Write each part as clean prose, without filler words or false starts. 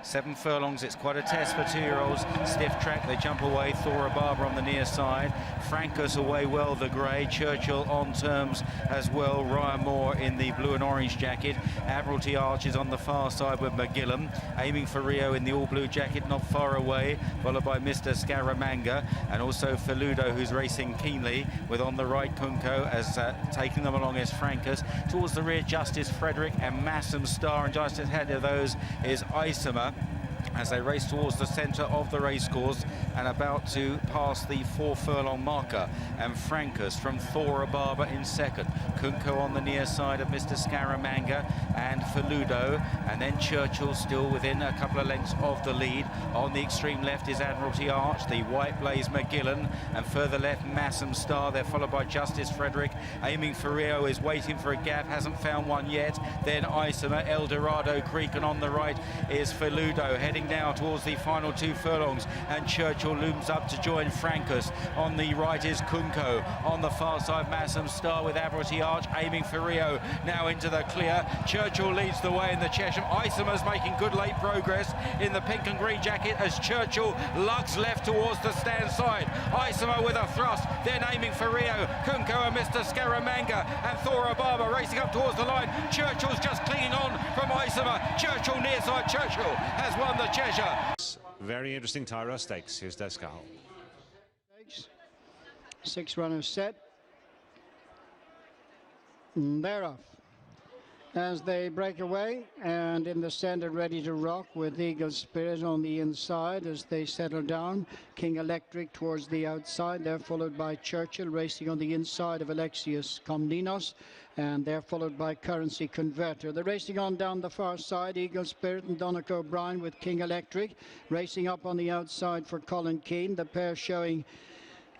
7 furlongs, it's quite a test for 2-year-olds. Stiff track, they jump away. Thora Barber on the near side. Francus away well, the grey. Churchill on terms as well. Ryan Moore in the blue and orange jacket. Admiralty Arch is on the far side with McGillen. Aiming for Rio in the all-blue jacket, not far away. Followed by Mr. Scaramanga. And also Feludo, who's racing keenly. With on the right, Kunko, as taking them along is Francus. Towards the rear, Justice Frederick and Massam Star. And just ahead of those is Isomer, as they race towards the centre of the racecourse and about to pass the 4 furlong marker. And Francus from Thora Barber in second. Kunko on the near side of Mr. Scaramanga and Feludo. And then Churchill still within a couple of lengths of the lead. On the extreme left is Admiralty Arch, the white blaze McGillen, and further left Massam Star. They're followed by Justice Frederick. Aiming for Rio is waiting for a gap, hasn't found one yet. Then Isomer, El Dorado Creek, and on the right is Feludo, heading now towards the final 2 furlongs, and Churchill looms up to join Francus. On the right is Kunko. On the far side, Massam Star with Admiralty Arch aiming for Rio. Now into the clear. Churchill leads the way in the Chesham. Isomer's making good late progress in the pink and green jacket as Churchill lugs left towards the stand side. Isomer with a thrust, then aiming for Rio. Kunko and Mr. Scaramanga and Thora Barber racing up towards the line. Churchill's just clinging on from Isomer. Churchill near side. Churchill has won the Chesham. Very interesting Tyros Stakes. Here's Descal. 6 runners set. And they're off as they break away, and in the center ready to rock with Eagle Spirit on the inside as they settle down. King Electric towards the outside. They're followed by Churchill racing on the inside of Alexius Komnenos, and they're followed by Currency Converter. They're racing on down the far side. Eagle Spirit and Donnacha O'Brien with King Electric racing up on the outside for Colin Keane. The pair showing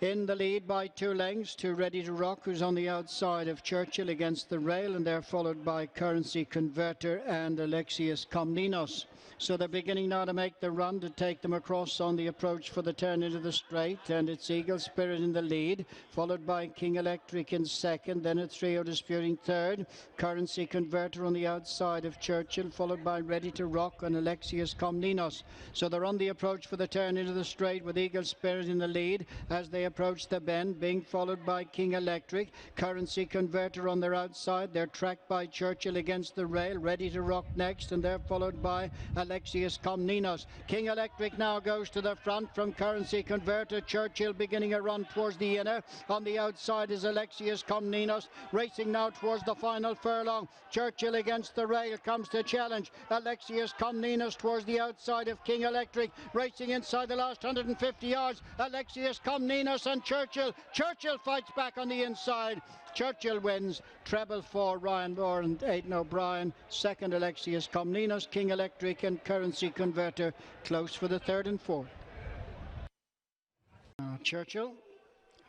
in the lead by 2 lengths to Ready to Rock, who's on the outside of Churchill against the rail, and they're followed by Currency Converter and Alexius Komnenos. So they're beginning now to make the run to take them across on the approach for the turn into the straight, and it's Eagle Spirit in the lead, followed by King Electric in second, then it's Rio disputing third, Currency Converter on the outside of Churchill, followed by Ready to Rock and Alexius Komnenos. So they're on the approach for the turn into the straight with Eagle Spirit in the lead as they approach the bend, being followed by King Electric. Currency Converter on their outside. They're tracked by Churchill against the rail. Ready to Rock next, and they're followed by Alexius Komnenos. King Electric now goes to the front from Currency Converter. Churchill beginning a run towards the inner. On the outside is Alexius Komnenos, racing now towards the final furlong. Churchill against the rail comes to challenge. Alexius Komnenos towards the outside of King Electric, racing inside the last 150 yards. Alexius Komnenos and Churchill. Churchill fights back on the inside. Churchill wins. Treble for Ryan Moore and Aidan O'Brien. Second, Alexius Komnenos. King Electric and Currency Converter close for the third and fourth. Churchill,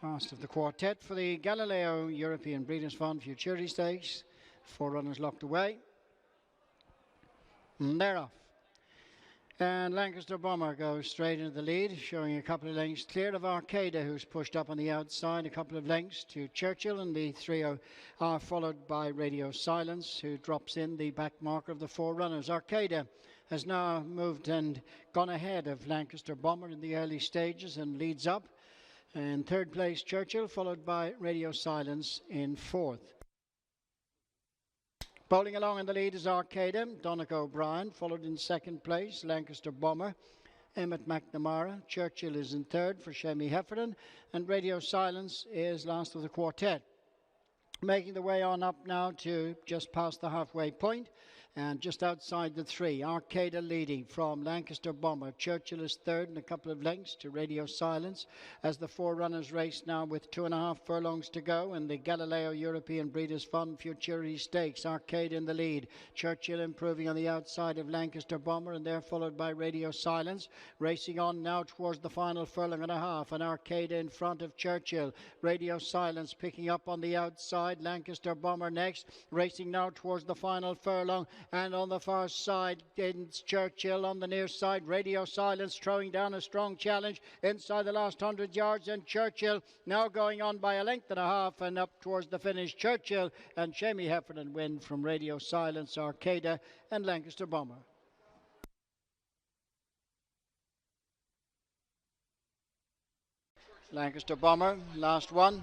last of the quartet for the Galileo European Breeders' Fund Futurity Stakes. 4 runners locked away. And they're off. And Lancaster Bomber goes straight into the lead, showing a couple of lengths clear of Arcada, who's pushed up on the outside a couple of lengths to Churchill, and the trio are followed by Radio Silence, who drops in the back marker of the 4 runners. Arcada has now moved and gone ahead of Lancaster Bomber in the early stages and leads up. In third place, Churchill, followed by Radio Silence in fourth. Bowling along in the lead is Arcada. Donnacha O'Brien, followed in second place, Lancaster Bomber. Emmett McNamara. Churchill is in third for Shemi Heffernan, and Radio Silence is last of the quartet. Making the way on up now to just past the halfway point. And just outside the 3, Arcada leading from Lancaster Bomber. Churchill is third and a couple of lengths to Radio Silence as the 4 runners race now with 2.5 furlongs to go in the Galileo European Breeders' Fund Futurity Stakes. Arcada in the lead. Churchill improving on the outside of Lancaster Bomber, and they're followed by Radio Silence. Racing on now towards the final furlong and a half, and Arcada in front of Churchill. Radio Silence picking up on the outside. Lancaster Bomber next. Racing now towards the final furlong. And on the far side, it's Churchill. On the near side, Radio Silence throwing down a strong challenge inside the last 100 yards. And Churchill now going on by a length and a half and up towards the finish. Churchill and Shemi Heffernan win from Radio Silence, Arcada and Lancaster Bomber. Lancaster Bomber, last one.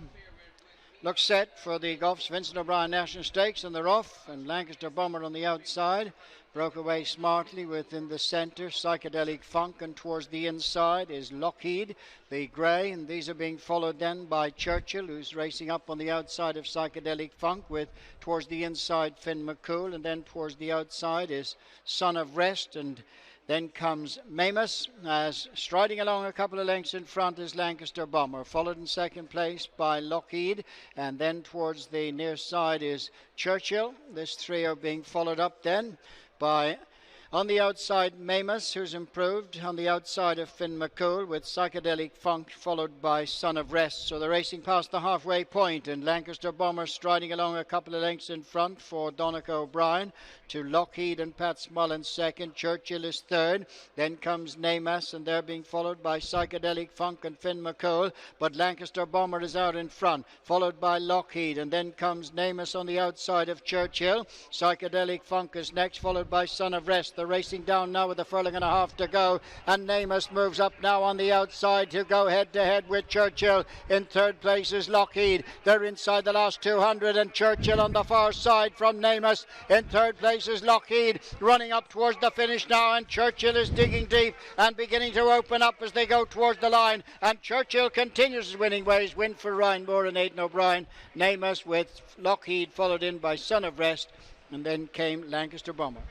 Looks set for the Goffs Vincent O'Brien National Stakes, and they're off, and Lancaster Bomber on the outside. Broke away smartly within the centre, Psychedelic Funk, and towards the inside is Lockheed, the grey, and these are being followed then by Churchill, who's racing up on the outside of Psychedelic Funk, with towards the inside Finn McCool, and then towards the outside is Son of Rest, and then comes Mamus, as striding along a couple of lengths in front is Lancaster Bomber, followed in second place by Lockheed, and then towards the near side is Churchill. This trio being followed up then by, on the outside, Mamus, who's improved, on the outside of Finn McCool, with Psychedelic Funk, followed by Son of Rest. So they're racing past the halfway point, and Lancaster Bomber striding along a couple of lengths in front for Donnacha O'Brien, to Lockheed and Pat Smullen second. Churchill is third. Then comes Namas, and they're being followed by Psychedelic Funk and Finn McCool. But Lancaster Bomber is out in front, followed by Lockheed, and then comes Namas on the outside of Churchill. Psychedelic Funk is next, followed by Son of Rest. They're racing down now with a furlong and a half to go, and Namas moves up now on the outside to go head to head with Churchill. In third place is Lockheed. They're inside the last 200, and Churchill on the far side from Namas. In third place is Lockheed, running up towards the finish now, and Churchill is digging deep and beginning to open up as they go towards the line, and Churchill continues his winning ways. Win for Ryan Moore and Aidan O'Brien. Namas with Lockheed followed in by Son of Rest, and then came Lancaster Bomber.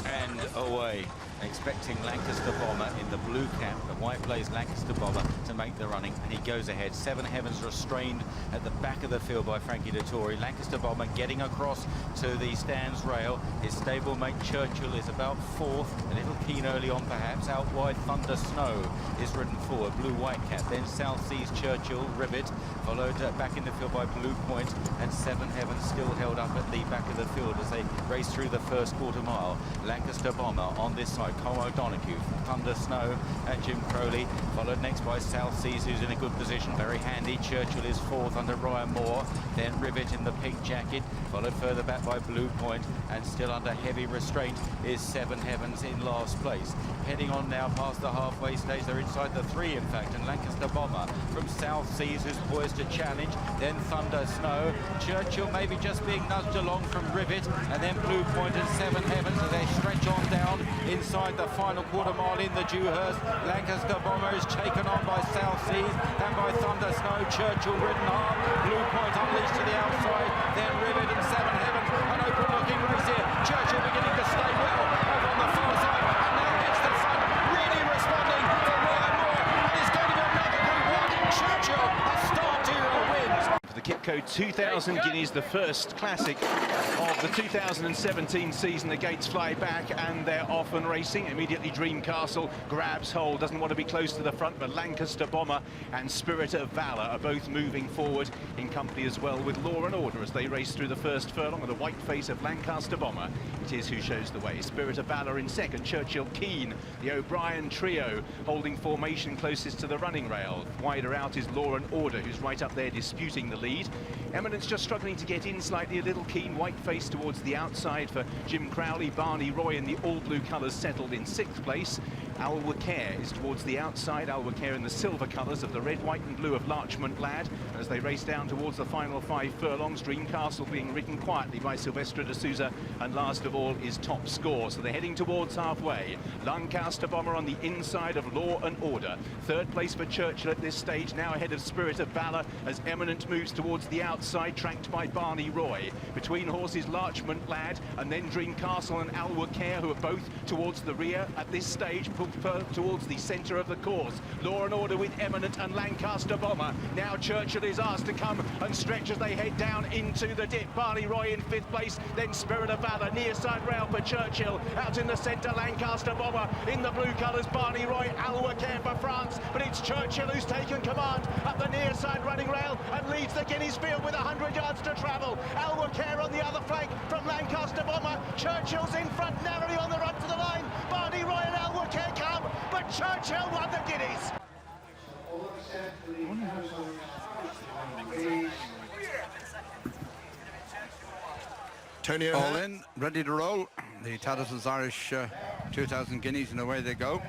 And away, expecting Lancaster Bomber in the blue cap, the white plays Lancaster Bomber to make the running, and he goes ahead. Seven Heavens restrained at the back of the field by Frankie Dettori. Lancaster Bomber getting across to the stands rail. His stablemate Churchill is about fourth, a little keen early on perhaps. Out wide, Thunder Snow is ridden forward, blue-white cap. Then South Seas Churchill, Rivet, followed back in the field by Blue Point, and Seven Heavens still held up at the back of the field as they race through the first quarter mile. Lancaster Bomber on this side, Colm O'Donoghue, Thunder Snow and Jim Crowley, followed next by South Seas, who's in a good position, very handy. Churchill is fourth under Ryan Moore, then Rivet in the pink jacket, followed further back by Blue Point, and still under heavy restraint is Seven Heavens in last place. Heading on now past the halfway stage, they're inside the three in fact, and Lancaster Bomber from South Seas, who's poised to challenge, then Thunder Snow, Churchill maybe just being nudged along from Rivet, and then Blue Point and Seven Heavens as they stretch on down inside the final quarter mile in the Dewhurst. Lancaster Bomber is taken on by South Seas and by Thunder Snow. Churchill ridden hard, Blue Point unleashed to the outside, then Rivet and Seven Heavens. An open looking race here. Churchill beginning to stay well over on the far side, and now gets the front, really responding for Ryan Moore, and it's going to be another Group 1. Churchill, a Star 2 wins. The Kipco 2000 Guineas, the first classic of the 2017 season. The gates fly back and they're off and racing. Immediately Dream Castle grabs hold, doesn't want to be close to the front, but Lancaster Bomber and Spirit of Valor are both moving forward in company as well with Law and Order as they race through the first furlong with the white face of Lancaster Bomber. It is who shows the way. Spirit of Valor in second, Churchill Keen, the O'Brien trio holding formation closest to the running rail. Wider out is Law and Order, who's right up there disputing the lead. Eminence just struggling to get in slightly, a little Keen, white face towards the outside for Jim Crowley. Barney Roy in the all-blue colours settled in sixth place. Alwacare is towards the outside, Alwacare in the silver colours of the red, white and blue of Larchmont Lad as they race down towards the final 5 furlongs. Dream Castle being ridden quietly by Silvestre de Souza, and last of all is Top Score. So they're heading towards halfway. Lancaster Bomber on the inside of Law and Order. Third place for Churchill at this stage, now ahead of Spirit of Valor as Eminent moves towards the outside, tracked by Barney Roy. Between horses Larchmont Lad and then Dream Castle and Alwacare, who are both towards the rear at this stage, towards the centre of the course. Law and Order with Eminent and Lancaster Bomber. Now Churchill is asked to come and stretch as they head down into the dip. Barney Roy in fifth place, then Spirit of Valor, near side rail for Churchill. Out in the centre, Lancaster Bomber in the blue colours, Barney Roy, Alwacare for France, but it's Churchill who's taken command up the near side running rail and leads the Guineas field with 100 yards to travel. Alwacare on the other flank from Lancaster Bomber. Churchill's in front, narrowly on the run to the line. Barney Roy and Alwacare come, but Churchill won the Guineas. Tony all in, ready to roll. the Tyros Irish 2,000 guineas, and away they go.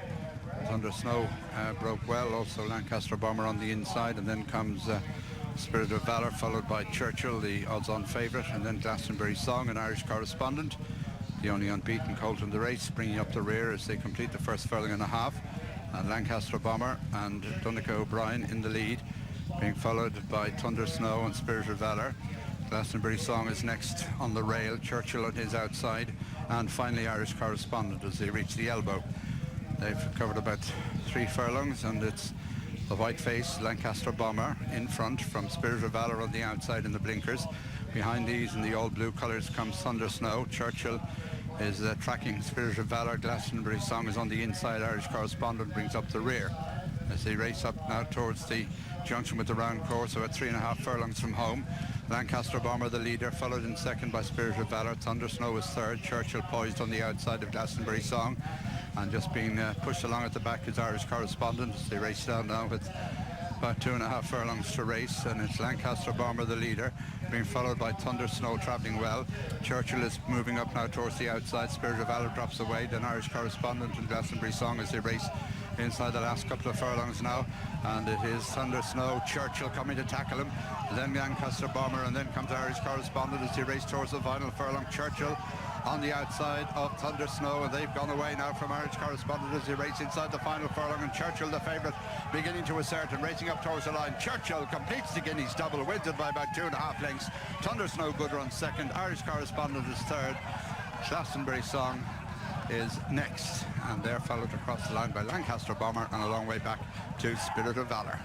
Thunder Snow broke well, also Lancaster Bomber on the inside, and then comes Spirit of Valour, followed by Churchill, the odds-on favourite, and then Glastonbury Song, an Irish correspondent, the only unbeaten colt in the race, bringing up the rear as they complete the first furlong and a half. And Lancaster Bomber and Donica O'Brien in the lead, being followed by Thunder Snow and Spirit of Valour. Glastonbury Song is next on the rail, Churchill on his outside, and finally Irish correspondent as they reach the elbow. They've covered about 3 furlongs, and it's the white-faced Lancaster Bomber in front from Spirit of Valour on the outside in the blinkers. Behind these in the all-blue colours comes Thunder Snow. Churchill is tracking Spirit of Valour. Glastonbury Song is on the inside. Irish correspondent brings up the rear as they race up now towards the junction with the round course, about 3.5 furlongs from home. Lancaster Bomber the leader, followed in second by Spirit of Valour. Thunder Snow is third. Churchill poised on the outside of Glastonbury Song, and just being pushed along at the back is Irish correspondent as they race down now with about 2.5 furlongs to race, and it's Lancaster Bomber the leader, being followed by Thunder Snow travelling well. Churchill is moving up now towards the outside. Spirit of Valour drops away, then Irish correspondent and Glastonbury Song as they race inside the last couple of furlongs now, and it is Thunder Snow, Churchill coming to tackle him, then Lancaster Bomber, and then comes Irish correspondent as they race towards the final furlong. Churchill on the outside of Thunder Snow, and they've gone away now from Irish correspondent as they race inside the final furlong, and Churchill the favourite beginning to assert and racing up towards the line. Churchill completes the Guineas double, wins it by about 2.5 lengths. Thunder Snow good run second, Irish correspondent is third, Glastonbury Song is next, and they're followed across the line by Lancaster Bomber and a long way back to Spirit of Valour.